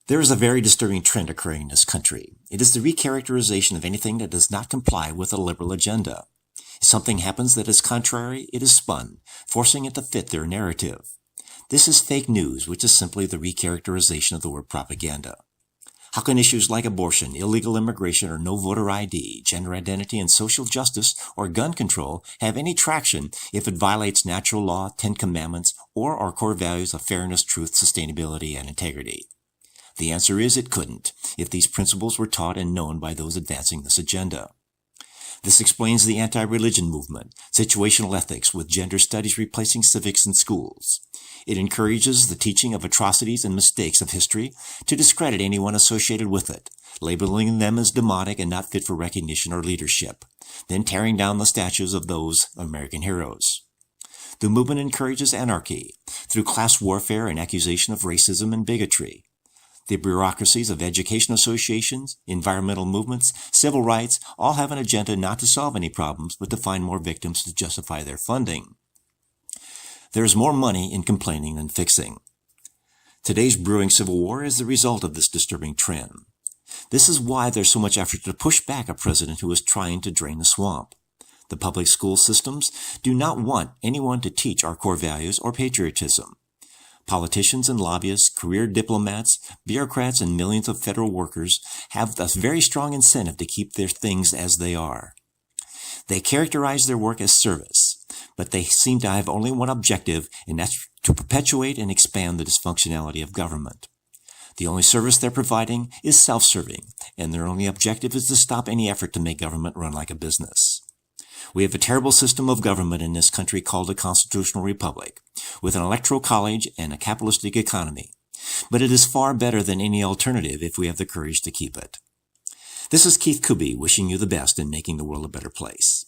There is a very disturbing trend occurring in this country. It is the re-characterization of anything that does not comply with a liberal agenda. If something happens that is contrary, it is spun, forcing it to fit their narrative. This is fake news, which is simply the re-characterization of the word propaganda. How can issues like abortion, illegal immigration, or no voter ID, gender identity, and social justice, or gun control have any traction if it violates natural law, 10 Commandments, or our core values of fairness, truth, sustainability, and integrity? The answer is it couldn't, if these principles were taught and known by those advancing this agenda. This explains the anti-religion movement, situational ethics with gender studies replacing civics in schools. It encourages the teaching of atrocities and mistakes of history to discredit anyone associated with it, labeling them as demonic and not fit for recognition or leadership, then tearing down the statues of those American heroes. The movement encourages anarchy through class warfare and accusation of racism and bigotry. The bureaucracies of education associations, environmental movements, civil rights all have an agenda not to solve any problems but to find more victims to justify their funding. There is more money in complaining than fixing. Today's brewing civil war is the result of this disturbing trend. This is why there's so much effort to push back a president who is trying to drain the swamp. The public school systems do not want anyone to teach our core values or patriotism. Politicians and lobbyists, career diplomats, bureaucrats, and millions of federal workers have a very strong incentive to keep their things as they are. They characterize their work as service, but they seem to have only one objective, and that's to perpetuate and expand the dysfunctionality of government. The only service they're providing is self-serving, and their only objective is to stop any effort to make government run like a business. We have a terrible system of government in this country called a constitutional republic, with an electoral college and a capitalistic economy. But it is far better than any alternative if we have the courage to keep it. This is Keith Kuby wishing you the best in making the world a better place.